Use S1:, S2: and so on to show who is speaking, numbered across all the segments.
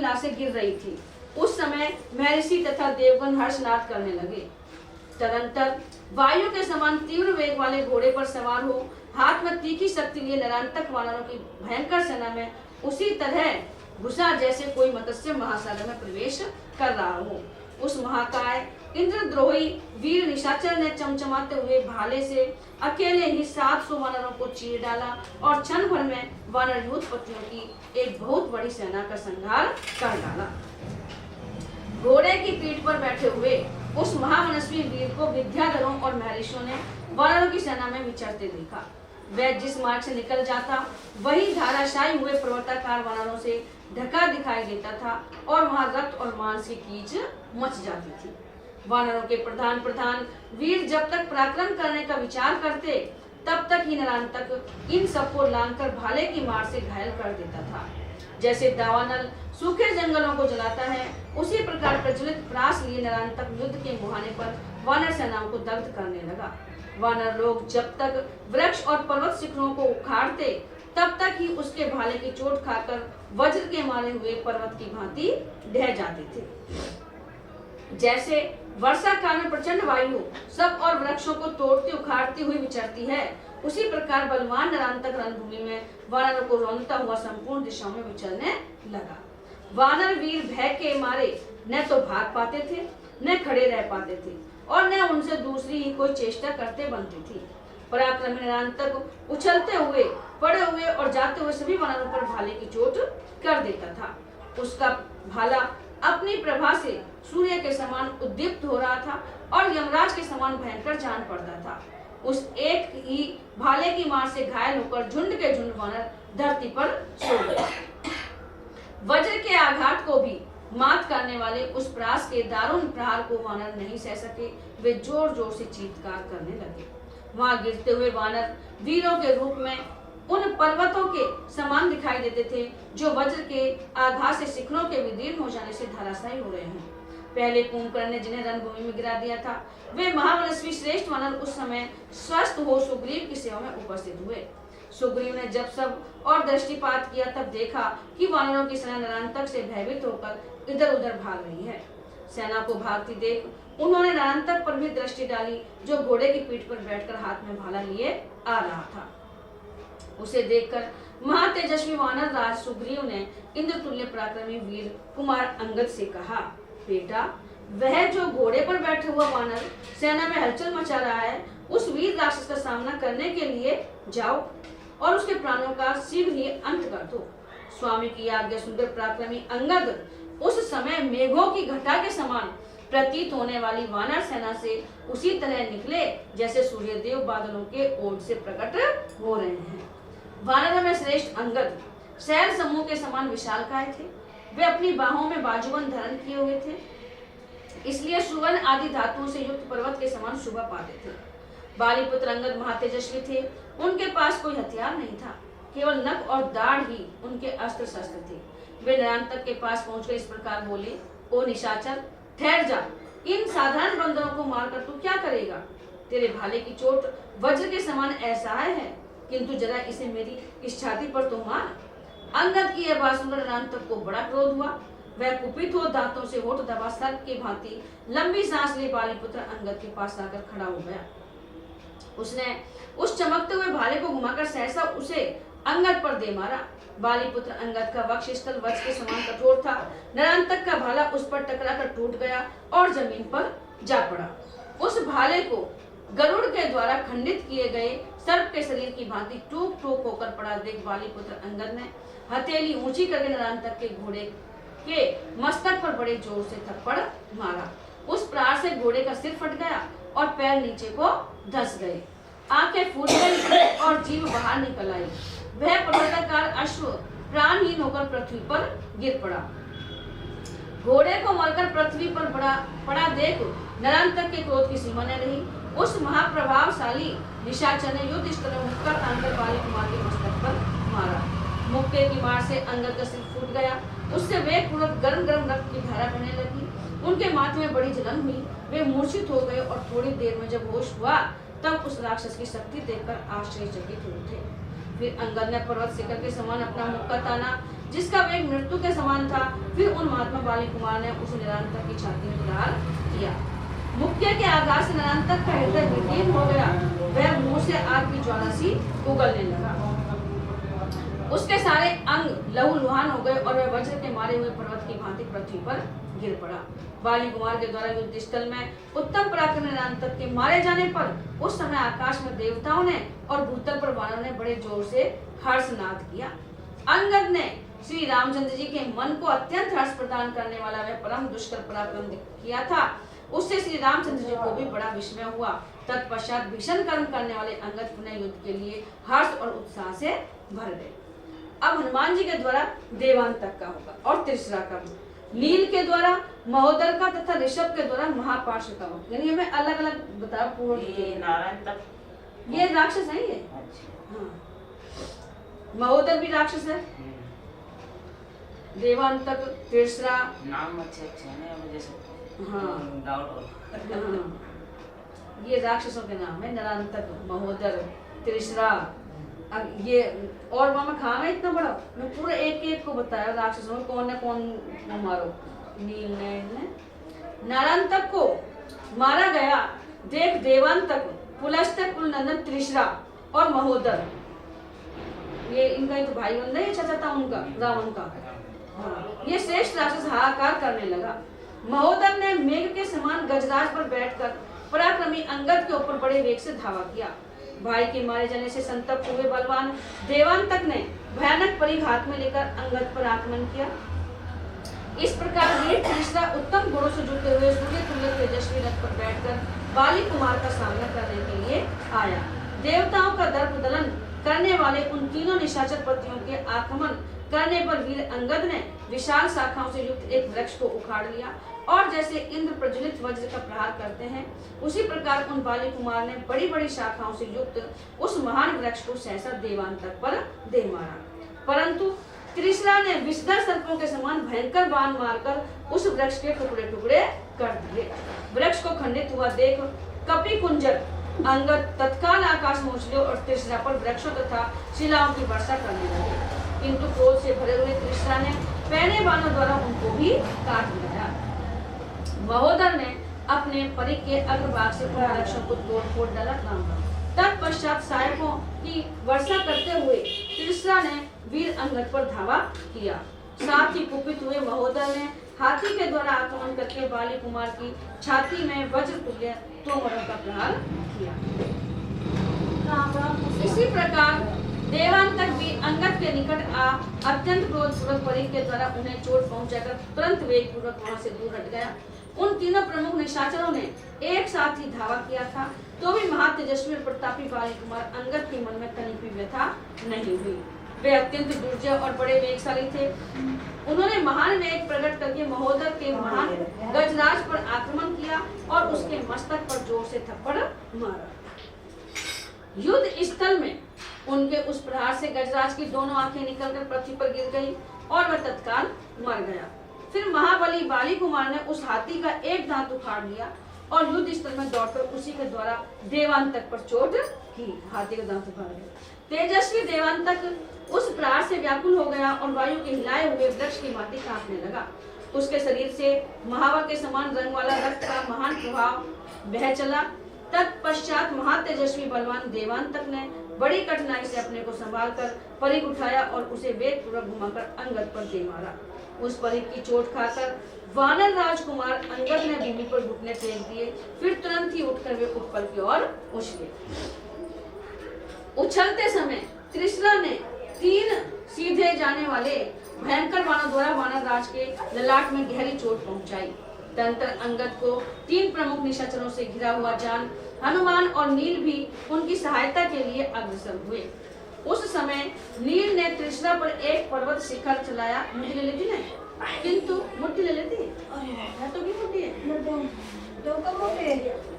S1: लाशें गिर रही थी। उस समय महर्षि तथा देवगण हर्षनाद करने लगे। तदंतर वायु के समान तीव्र वेग वाले घोड़े पर सवार हो, हाथ में तीखी शक्ति लिए नरांतक वानरों की भयंकर सेना में उसी तरह घुसा जैसे कोई मत्स्य महासागर में प्रवेश कर रहा हो। उस महाकाय इंद्रद्रोही वीर निशाचर ने चमचमाते हुए भाले से अकेले ही 700 वानरों को चीर डाला और क्षण भर में वानर यूथपतियों की एक बहुत बड़ी सेना का संहार कर डाला। घोड़े की पीठ पर बैठे हुए उस महामनस्वी वीर को विद्याधरों और महर्षियों ने वानरों की सेना में विचरते देखा। वह जिस मार्ग से निकल जाता वही धाराशायी हुए पर्वताकार वानरों से ढका दिखाई देता था और वहां रक्त और मांस की कीच मच जाती थी। वानरों के प्रधान वीर जब तक पराक्रम करने का विचार करते तब तक ही नरांतक इन सबको लांघकर भाले की मार से घायल कर देता था। जैसे दावानल सूखे जंगलों को जलाता है, उसी प्रकार प्रज्वलित प्रास लिए नरांतक युद्ध के मुहाने पर वानर सेनाओं को दग्ध करने लगा। वानर लोग जब तक वृक्ष और पर्वत शिखरों को उखाड़ते तब तक ही उसके भाले की चोट खाकर वज्र के मारे हुए पर्वत की भांति ढह जाते थे। जैसे वर्षा काल में प्रचंड वायु सब और वृक्षों को तोड़ती उखाड़ती हुई विचरती है, उसी प्रकार बलवान नरांतक रणभूमि में वानरों को रौंदता हुआ संपूर्ण दिशाओं में विचरने लगा। वानर वीर भय के मारे न तो भाग पाते थे, न खड़े रह पाते थे और न उनसे दूसरी ही कोई चेष्टा करते बनती थी। पराक्रमी नरांतक उछलते हुए, पड़े हुए और जाते हुए सभी वानरों पर भाले की चोट कर देता था। उसका भाला अपनी प्रभा से सूर्य के समान उद्दीप्त हो रहा था और यमराज के समान भयंकर जान पड़ता था। उस एक ही भाले की मार से घायल होकर झुंड के झुंड वानर धरती पर सो गए। वज्र के आघात को भी मात करने वाले उस प्रास के दारुण प्रहार को वानर नहीं सह सके। वे जोर जोर से चीत्कार करने लगे। वहां गिरते हुए वानर वीरों के रूप में उन पर्वतों के समान दिखाई देते थे जो वज्र के आघात से शिखरों के विदीर्ण हो जाने से धराशायी हो रहे हैं। पहले कुंभकर्ण ने जिन्हें रणभूमि में गिरा दिया था, वे महामनस्वी श्रेष्ठ वानर उस समय स्वस्थ हो सुग्रीव की सेवा में उपस्थित हुए। सुग्रीव ने जब सब और दृष्टिपात किया तब देखा कि वानरों की सेना नरांतक से भयभीत होकर इधर उधर भाग रही है। सेना को भागती देख उन्होंने नरांतक पर भी दृष्टि डाली जो घोड़े की पीठ पर बैठकर हाथ में भाला लिए आ रहा था। उसे देखकर महातेजस्वी वानर राज सुग्रीव ने इंद्रतुल्य पराक्रमी वीर कुमार अंगद से कहा, बेटा, वह जो घोड़े पर बैठा हुआ वानर सेना में हलचल मचा रहा है, उस वीर राक्षस का सामना करने के लिए जाओ और उसके प्राणों का शीघ्र ही अंत कर दो। स्वामी की आज्ञा सुनकर पराक्रमी अंगद उस समय मेघों की घटा के समान प्रतीत होने वाली वानर सेना से उसी तरह निकले जैसे सूर्यदेव बादलों के ओट से प्रकट हो रहे हैं। वानरों में श्रेष्ठ अंगद शैल समूह के समान विशालकाय थे। वे अपनी बाहों में बाजूबंद धारण किए हुए थे, इसलिए सुवर्ण आदि धातुओं से युक्त पर्वत के समान शोभा पाते थे। बालीपुत्र अंगद महातेजस्वी थे। उनके पास कोई हथियार नहीं था, केवल नख और दाढ़ ही उनके अस्त्र शस्त्र थे। वे नरांतक के पास पहुंचकर इस प्रकार बोले, ओ निशाचर, ठहर जा। इन साधारण बंदरों को मारकर तू क्या करेगा? तेरे भाले की चोट वज्र के समान असहाय है, किंतु जरा इसे मेरी इस छाती पर तो मार। अंगद की यह बात सुनकर नरांतक को बड़ा क्रोध हुआ। वह कुपित हो दांतों से होठ दबा सर्प की भांति लंबी सांस ले बालीपुत्र अंगद के पास आकर खड़ा हो गया। उसने उस चमकते हुए भाले को घुमाकर सहसा उसे अंगद पर दे मारा। बालीपुत्र अंगद का वक्षस्थल वज्र के समान कठोर था। नरांतक का भाला उस पर टकराकर टूट गया और जमीन पर जा पड़ा। उस भाले को गरुड़ के द्वारा खंडित किए गए सर्प के शरीर की भांति टूक टूक होकर पड़ा देख बालीपुत्र अंगद ने हथेली ऊंची करके नरांतक के घोड़े के मस्तक पर बड़े जोर से थप्पड़ मारा। उस प्रहार से घोड़े का सिर फट गया और पैर नीचे को धंस गए। आंखें फूट गई और जीभ बाहर निकल आई। वह पर्वताकार अश्व प्राणहीन होकर पृथ्वी पर गिर पड़ा। घोड़े को मरकर पृथ्वी पर पड़ा देख नरांतक के क्रोध की सीमा न रही। उस महाप्रभावशाली निशाचर ने युद्ध स्थल में मुक्का तानकर बाली कुमार के मस्तक पर मारा। मुक्के की मार से अंगद का सिर फूट गया। उससे वेगपूर्वक गर्म गर्म रक्त की धारा बहने लगी। उनके माथे में बड़ी जलन हुई। वे मूर्छित हो गए और थोड़ी देर में जब होश हुआ तब उस राक्षस की शक्ति देखकर आश्चर्यचकित हुए थे। फिर अंगद ने पर्वत शिखर के समान अपना मुक्का ताना, जिसका वेग मृत्यु के समान था। फिर उन महात्मा बाली कुमार ने उस निरंतर की छाती में प्रहार किया। मुक्के के आघात से निरंतर का हृदय विदीर्ण हो गया। वह मुंह से आग की ज्वाला सी उगलने लगा। उसके सारे अंग लहूलुहान हो गए और वह वज्र के मारे हुए पर्वत की भांति पृथ्वी पर गिर पड़ा। बाली कुमार के द्वारा युद्ध स्थल में उत्तम पराक्रम निरंतर के मारे जाने पर उस समय आकाश में देवताओं ने और भूतल पर वानरों ने बड़े जोर से हर्षनाद किया। अंगद ने श्री रामचंद्र जी के मन को अत्यंत हर्ष प्रदान करने वाला वह परम दुष्कर पराक्रम किया था। उससे श्री रामचंद्र जी को भी बड़ा विस्मय हुआ। तत्पश्चात भीषण कर्म करने वाले अंगद पुनः युद्ध के लिए हर्ष और उत्साह से भर गए। अब हनुमान जी के द्वारा देवांतक का होगा और त्रिशरा का, नील के द्वारा महोदर का तथा ऋषभ के द्वारा महापार्श्व का होगा। यानी हमें अलग अलग बताओ। पूर्ण
S2: ये नारायण तक,
S1: ये राक्षस है ये।
S2: अच्छा
S1: हाँ, महोदर भी राक्षस है। देवांतक, त्रिशरा,
S2: नाम अच्छे अच्छे हैं मुझे सब।
S1: हाँ
S2: डाउट हो।
S1: हाँ, ये राक्षसों के नाम है। नरांतक, महोदर, त्रिशरा। अब ये और मामा खाना है इतना बड़ा, मैं पूरा एक एक को बताया राक्षसों में कौन है कौन मारो। नील ने नारांतक को मारा गया। देख देवांतक, पुलस्त्य, कुलनंदन, त्रिशरा और महोदर, ये इनका ही तो भाई बंदा है, चाचा था उनका, रावण का। हाँ, ये श्रेष्ठ राक्षस हाहाकार करने लगा। महोदर ने मेघ के समान गजराज पर बैठकर पराक्रमी अंगद के ऊपर बड़े वेग से धावा किया। भाई के मारे जाने से संतप्त हुए बलवान देवांतक ने भयानक परिघ हाथ में लेकर अंगद पर आक्रमण किया। इस प्रकार वीर त्रिशरा उत्तम घोड़ों से जुटे हुए सूर्य तुल्य तेजस्वी रथ पर बैठकर बाली कुमार का सामना करने के लिए आया। देवताओं का दर्प दलन करने वाले उन तीनों निशाचर पतियों के आक्रमण करने पर वीर अंगद ने विशाल शाखाओं से युक्त एक वृक्ष को उखाड़ लिया और जैसे इंद्र प्रज्वलित वज्र का प्रहार करते हैं, उसी प्रकार उन बाली कुमार ने बड़ी बड़ी शाखाओं से युक्त उस महान वृक्ष को सहसा देवांतक पर दे मारा। परंतु त्रिशरा ने विषधर सर्पों के समान भयंकर बाण मारकर उस वृक्ष के टुकड़े टुकड़े कर दिए। वृक्ष को खंडित हुआ देख कपि कुंजर अंगद तत्काल आकाश में उछले और त्रिशरा पर वृक्षों तथा शिलाओं की वर्षा करने लगे। किंतु क्रोध से भरे हुए त्रिशरा ने पहने बाणों द्वारा उनको भी काट दिया। महोदर ने अपने परिघ के अग्रभाग से वृक्षों को तोड़ फोड़ डाला। तत्पश्चात सहायकों की वर्षा करते हुए त्रिशरा ने वीर अंगद पर धावा किया। साथ ही कुपित हुए महोदर ने हाथी के द्वारा आक्रमण करके बाली कुमार की छाती में वज्र तुल्य तोमरों का प्रहार किया। इसी प्रकार देवांतक भी अंगद के निकट आ अत्यंत क्रोधपूर्वक परिघ के द्वारा उन्हें चोट पहुंचाकर तुरंत वेग पूर्वक वहां से दूर हट गया। उन तीनों प्रमुख निशाचरों ने एक साथ ही धावा किया था, तो भी महातेजस्वी और प्रतापी बाली कुमार अंगद के मन में कहीं भी व्यथा नहीं हुई। वे अत्यंत दुर्जय और बड़े वेगशाली थे। उन्होंने महान वेग प्रकट करके महोदर के महान गजराज पर आक्रमण किया और उसके मस्तक पर जोर से थप्पड़ मारा। युद्ध स्थल में उनके उस प्रहार से गजराज की दोनों आंखें निकलकर पृथ्वी पर गिर गई और वह तत्काल मर गया। फिर महाबली बाली कुमार ने उस हाथी का एक दांत उखाड़ लिया और युद्ध स्थल में दौड़कर उसी के द्वारा देवांतक पर चोट की। हाथी का दांत उखाड़ लिया। तेजस्वी देवांतक उस प्रहार से व्याकुल हो गया और वायु के हिलाए हुए वृक्ष की माटी कांपने लगा। उसके शरीर से महावर के समान रंग वाला रक्त का महान प्रभाव बह चला। तत्पश्चात महातेजस्वी बलवान देवांतक ने बड़ी कठिनाई से अपने को संभालकर परिघ उठाया और उसे वेग पूर्वक घुमाकर अंगद पर दे मारा। उस परिघ की चोट खाकर वानर राजकुमार अंगद ने भूमि पर घुटने टेक दिए। फिर तुरंत ही उठकर वे उत्पल की ओर उछले। उछलते समय त्रिशरा ने 3 सीधे जाने वाले भयंकर बाणों द्वारा वानर राज के ललाट में गहरी चोट पहुंचाई। तदंतर अंगद को 3 प्रमुख निशाचरों से घिरा हुआ जान हनुमान और नील भी उनकी सहायता के लिए अग्रसर हुए। उस समय नील ने त्रिशरा पर एक पर्वत शिखर चलाया। मुट्ठी ले लेती है, किंतु मुट्ठी ले लेती है तो की मुट्ठी है।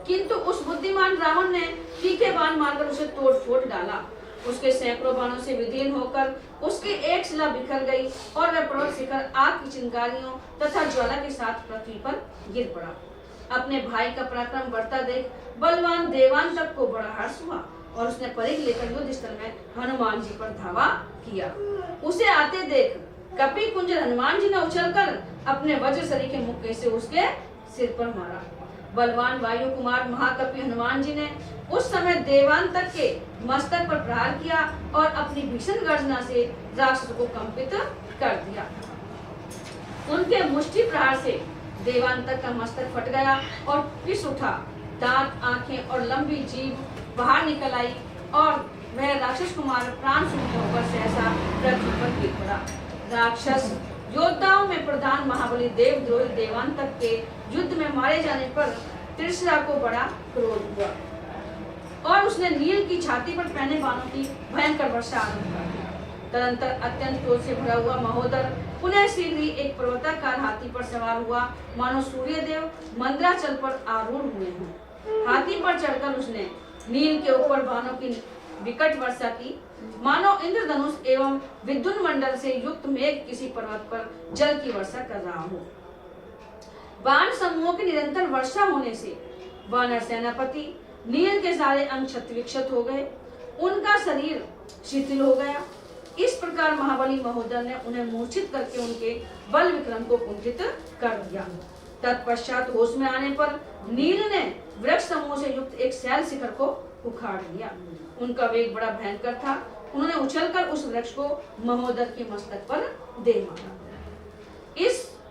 S1: किंतु उस बुद्धिमान रावण ने तीखे बाण मारकर उसे तोड़ फोड़ डाला। उसके सैकड़ों बाणों से विदीर्ण होकर उसकी एक शिला बिखर गई और वह पर्वत शिखर आग की चिंगारियों तथा ज्वाला के साथ पृथ्वी पर गिर पड़ा। अपने भाई का पराक्रम बढ़ता देख बलवान देवांतक को बड़ा हर्ष हुआ। और उसने परिघ लेकर युद्ध स्थल में हनुमान जी पर धावा किया। उसे आते देख कपि कुंजर हनुमान जी ने उछलकर अपने वज्र सरीखे मुक्के से उसके सिर पर मारा। बलवान वायु कुमार महाकपि हनुमान जी ने उस समय देवांतक के मस्तक पर प्रहार किया और अपनी भीषण गर्जना से राक्षस को कंपित कर दिया। उनके मुष्टि प्रहार से देवांतक का मस्तक फट गया और पिस उठा। दांत, आंखें और लंबी जीभ बाहर निकल आई और वह राक्षस कुमार प्राण शून्य होकर सहसा पृथ्वी पर गिर पड़ा। राक्षस योद्धाओं में प्रधान महाबली देवद्रोही देवांतक के युद्ध में मारे जाने पर त्रिशरा को बड़ा क्रोध हुआ और उसने नील की छाती पर पहने बाणों की भयंकर वर्षा आरंभ कर दी। तदंतर अत्यंत क्रोध से भरा हुआ महोदर पुनः शीघ्र ही एक पर्वताकार हाथी पर सवार हुआ, मानो सूर्यदेव मंद्राचल पर आरूढ़ हुए हों। हाथी पर चढ़कर उसने नील के ऊपर बाणों की विकट वर्षा की, मानो इंद्रधनुष एवं विद्युत मंडल से युक्त मेघ किसी पर्वत पर जल की वर्षा कर रहा हो। बाण समूहों की निरंतर वर्षा होने से वानर सेनापति नील के सारे अंग क्षत विक्षत हो गए, उनका शरीर शिथिल हो गया। इस प्रकार महाबली महोदय ने उन्हें मूर्छित करके उनके बल विक्रम को कुंठित कर दिया। तत्पश्चात होश में आने पर नील ने वृक्ष समूह से युक्त एक शैल शिखर को उखाड़ लिया। उनका वेग बड़ा भयंकर था। उन्होंने उछलकर उस वृक्ष को महोदय के मस्तक पर दे मारा।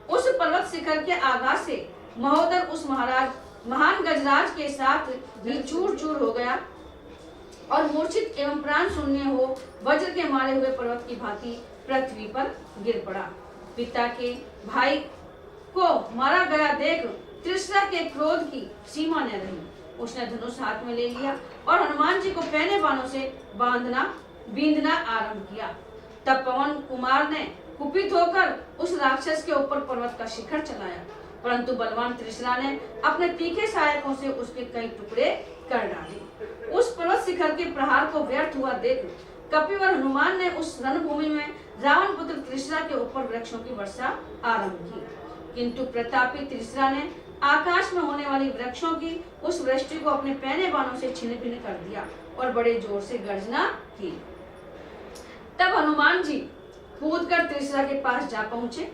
S1: उस पर्वत शिखर के आघात से महोदय उस महान गजराज के साथ भी चूर चूर हो गया और मूर्छित एवं प्राण शून्य हो वज्र के मारे हुए पर्वत की भांति पृथ्वी पर गिर पड़ा। पिता के भाई को मारा गया देख त्रिशरा के क्रोध की सीमा न रही। उसने धनुष हाथ में ले लिया और हनुमान जी को पहने बाणों से बींधना आरंभ किया। तब पवन कुमार ने कुपित होकर उस राक्षस के ऊपर पर्वत का शिखर चलाया, परंतु बलवान त्रिशरा ने अपने तीखे सहायकों से उसके कई टुकड़े कर डाले। उस पर्वत शिखर के प्रहार को व्यर्थ हुआ देख कपिवर हनुमान ने उस रणभूमि में रावण पुत्र त्रिशरा के ऊपर वृक्षों की वर्षा आरंभ की, किंतु प्रतापी त्रिशरा ने आकाश में होने वाली वृक्षों की उस वृष्टि को अपने पहने बाणों से छिन्न भिन्न कर दिया और बड़े जोर से गर्जना की। तब हनुमान जी कूदकर त्रिशरा के पास जा पहुंचे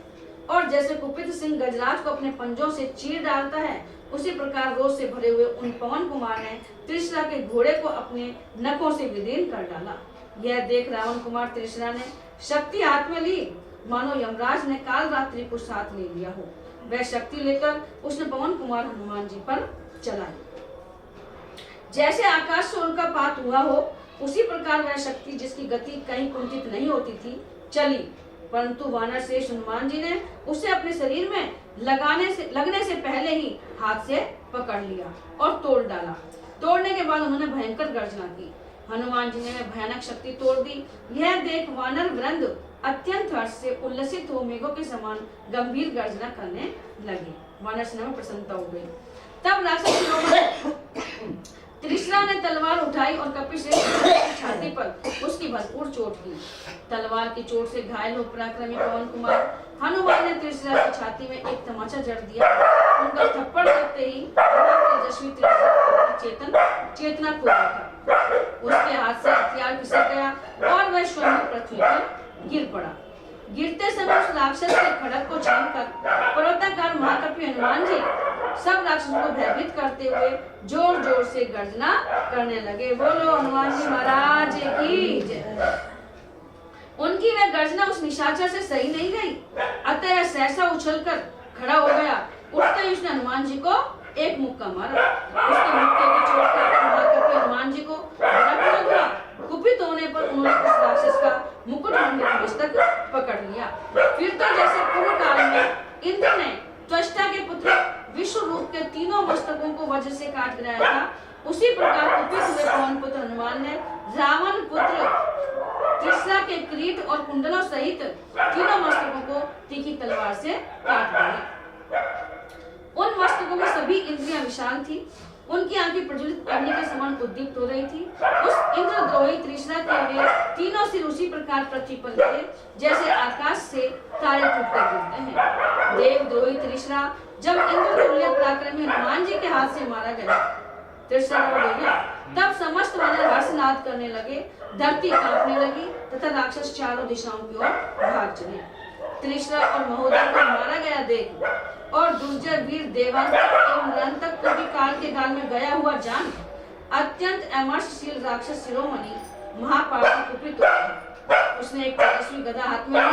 S1: और जैसे कुपित सिंह गजराज को अपने पंजों से चीर डालता है, उसी प्रकार रोष से भरे हुए उन पवन कुमार ने त्रिशरा के घोड़े को अपने नखों से विदीर्ण कर डाला। यह देख रावण कुमार त्रिशरा ने शक्ति हाथ में ली, मानो यमराज ने काल रात्रि को साथ ले लिया हो। वह शक्ति लेकर उसने पवन कुमार हनुमान जी पर चलाई। जैसे आकाश से उनका पात हुआ हो, उसी प्रकार वह शक्ति जिसकी गति कहीं कुंठित नहीं होती थी चली, परंतु वानर श्रेष्ठ हनुमान जी ने उसे अपने शरीर में लगने से पहले ही हाथ से पकड़ लिया और तोड़ डाला। तोड़ने के बाद उन्होंने भयंकर गर्जना की। हनुमान जी ने भयानक शक्ति तोड़ दी। यह देख वानर वृंद अत्यंत हर्ष से उल्लसित हो मेघों के समान गंभीर गर्जना करने लगे। वानर सेना में प्रसन्नता हो गई। तब राक्षस त्रिशरा ने तलवार उठाई और कपिश्रेष्ठ की छाती पर उसकी भरपूर चोट की। तलवार की चोट से घायल हो पराक्रमी पवन कुमार हनुमान ने त्रिशरा की छाती में एक तमाचा जड़ दिया। उनका थप्पड़ लगते ही तेजस्वी त्रिशरा चेतना खो बैठा। उसके हाथ से हथियार खिसक गया और वह स्वयं पृथ्वी पर गिर पड़ा। गिरते समय उस राक्षस के खड़ग को छीनकर पर्वताकार महाकपि हनुमान जी सब राक्षसों को भयभीत करते हुए जोर जोर से गर्जना करने लगे। बोलो हनुमान जी महाराज की जय। उनकी वह गर्जना उस निशाचर से सही नहीं गई, अतः सहसा उछलकर खड़ा हो गया। उठते ही उसने हनुमान जी को एक मुक्का मारा। उसके मुक्के की चोट पर महाकपि हनुमान जी को बड़ा क्रोध हुआ। कुपित होने पर उन्होंने उस राक्षस का मुकुट मंडित मस्तक पकड़ लिया। फिर तो जैसे पूर्व काल में इंद्र ने त्वष्टा के पुत्र विश्व रूप के तीनों मस्तकों को वज्र से काट गिराया था, उसी प्रकार कुपित हुए पवन पुत्र हनुमान ने रावण पुत्र त्रिशरा के किरीट और कुंडलों सहित तीनों मस्तकों को तीखी तलवार से काट दिया। उन मस्तकों में सभी इंद्रियां विशाल थी। उनकी आंखें प्रज्वलित अग्नि के समान उद्दीप्त हो रही थी। उस इंद्रद्रोही त्रिशरा के वे तीनों सिर उसी प्रकार पृथ्वी पर गिरे जैसे आकाश से तारे टूटकर गिरते हैं। देवद्रोही त्रिशरा जब इंद्रतुल्य पराक्रमी हनुमान जी के हाथ से मारा गया, त्रिशरा हो गया तब समस्त वानर हर्षनाद करने लगे, धरती कांपने लगी तथा राक्षस चारों दिशाओं की ओर भाग चले। त्रिशरा और महोदय को मारा गया देख और दुर्जय वीर देवांतक एवं निरंतक को भी काल के गाल में गया हुआ जान अत्यंत अमर्षशील राक्षस शिरोमणि महापार्श्व कुपित हो गया। उसने एक तेजस्वी गदा हाथ में ली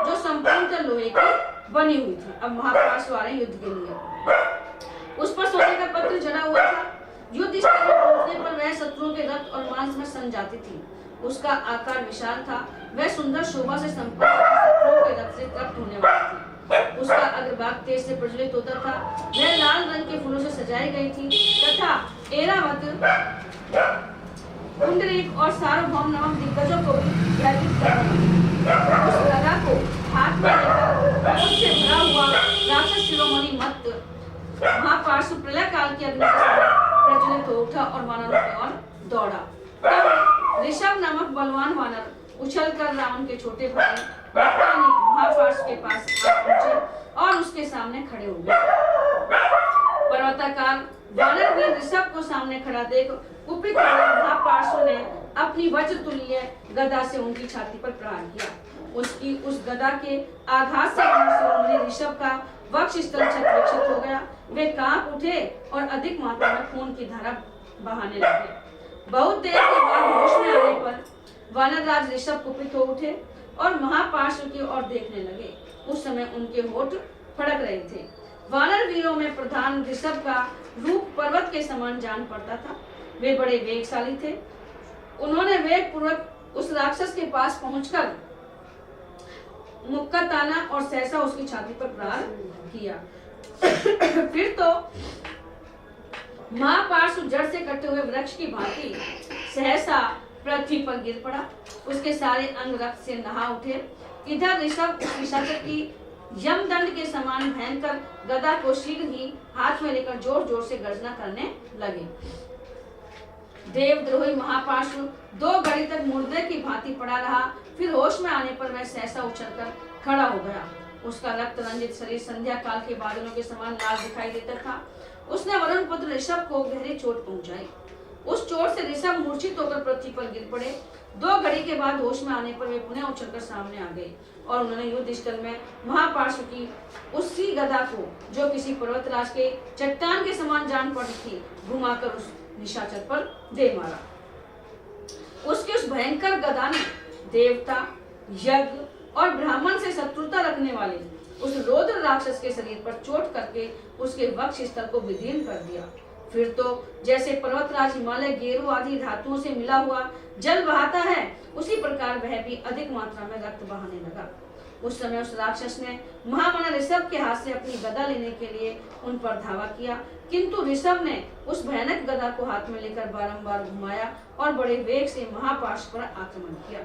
S1: जो संपूर्णतः लोहे की बनी हुई थी। अब महापार्श्व आ रहे युद्ध के लिए। उस पर सोने का पत्र जड़ा हुआ था। युद्ध स्थल में पहुंचने पर वह शत्रुओं के रक्त और मांस में सन जाती थी। उसका आकार विशाल था, वह सुंदर शोभा से संपन्न शत्रुओं के रक्त से तृप्त होने वाली थी। उसका अग्रभाग तेज से प्रज्वलित होता था, वह लाल रंग के फूलों से सजाई गई थी तथा ऐरावत, पुंडरीक और सार्वभौम नामक दिग्गजों को भी भयभीत कर रही थी। उस गदा को हाथ में लेकर उससे भरा हुआ राक्षस शिरोमणि मत्त महापार्श्व प्रलय काल की अग्नि के समान प्रज्वलित हो उठा और वानरों की ओर दौड़ा। तब ऋषभ नामक बलवान वानर उछलकर रावण के छोटे भाई महापार्श्व के पास आ पहुंचे और उसके सामने खड़े हो गए। पर्वताकार वानर भी ऋषभ को सामने खड़ा देख कुपित महापार्श्व ने अपनी वज्र तुल्य गदा से उनकी छाती पर प्रहार किया। उसकी उस गदा के आघात से शिरोमणि ऋषभ का वक्ष स्थल क्षत हो गया। वे कांप उठे और अधिक मात्रा में खून की धारा बहाने लगे। बहुत देर के बाद होश में आने पर वानरराज ऋषभ कुपित हो उठे और महापार्श्व की ओर देखने लगे। उस समय उनके होठ फड़क रहे थे। वानर वीरों में प्रधान ऋषभ का रूप पर्वत के समान जान पड़ता था। वे बड़े वेगशाली थे। उन्होंने वेग पूर्वक उस राक्षस के पास पहुंचकर मुक्का ताना और सहसा उसकी छाती पर प्रहार किया। फिर तो महापार्श्व जड़ से कटे हुए वृक्ष की भांति सहसा पृथ्वी पर गिर पड़ा। उसके सारे अंग रक्त से नहा उठे। इधर ऋषभ उस निशाचर की यमदंड के समान भयंकर गदा को शीघ्र ही हाथ में लेकर जोर जोर से गर्जना करने लगे। देवद्रोही महापार्श्व 2 घड़ी तक मुर्दे की भांति पड़ा रहा। फिर होश में आने पर वह सहसा उछलकर खड़ा हो गया। उसका रक्त रंजित शरीर संध्या काल के बादलों के समान लाल दिखाई देता था। उसने वरुण पुत्र ऋषभ को गहरी चोट पहुंचाई। उस चोट से ऋषभ मूर्छित होकर पृथ्वी पर गिर पड़े। 2 घड़ी के बाद होश में आने पर वे पुनः उछलकर सामने आ गए और उन्होंने युद्ध स्थल में महापार्श्व की उसी गदा को, जो किसी पर्वतराज के चट्टान के समान जान पड़ी थी, घुमाकर उस निशाचर पर दे मारा। उसकी उस भयंकर गदा ने देवता, यज्ञ और ब्राह्मण से शत्रुता रखने वाले उस रौद्र राक्षस के शरीर पर चोट करके उसके वक्ष स्थल को विदीर्ण कर दिया। फिर तो जैसे पर्वतराज हिमालय गेरू आदि धातुओं से मिला हुआ जल बहाता है, उसी प्रकार वह भी अधिक मात्रा में रक्त बहाने लगा। उस समय उस राक्षस ने महामना ऋषभ के हाथ से अपनी गदा लेने के लिए उन पर धावा किया, किंतु ऋषभ ने उस भयानक गदा को हाथ में लेकर बारंबार घुमाया और बड़े वेग से महापार्श्व पर आक्रमण किया।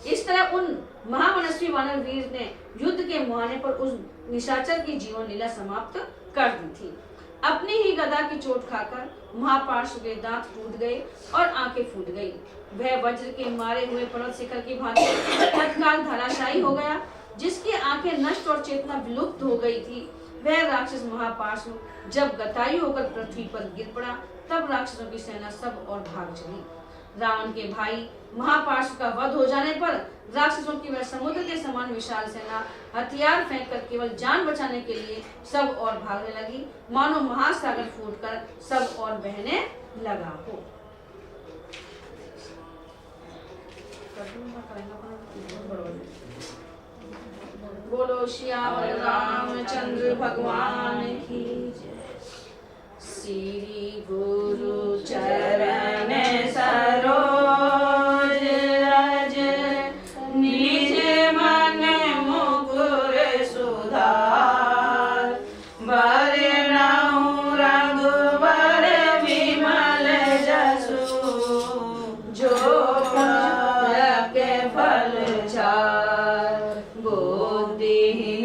S1: इस तरह उन महामनस्वी वानर वीर ने युद्ध के मुहाने पर उस निशाचर की जीवन लीला समाप्त कर दी थी। अपनी ही गदा की चोट खाकर महापार्श्व के दांत टूट गए और आंखें फूट गई। वह वज्र के मारे हुए पर्वत शिखर की भांति तत्काल धराशायी हो गया। जिसकी आंखें नष्ट और चेतना विलुप्त हो गई थी, वह राक्षस महापार्श्व जब गताई होकर पृथ्वी पर गिर पड़ा, तब राक्षसों की सेना सब और भाग चली। रावण के भाई महापार्श्व का वध हो जाने पर राक्षसों की वह समुद्र के समान विशाल सेना हथियार फेंककर केवल जान बचाने के लिए सब और भागने लगी, मानो महासागर फूटकर सब और बहने लगा हो। बोलो श्यामल रामचंद्र भगवान की जय। श्री गुरु चरण सरोज रज निज मन मुकुर सुधार। वरनहुँ रघुवर विमल जसु जो फल चार। बुद्धिहीन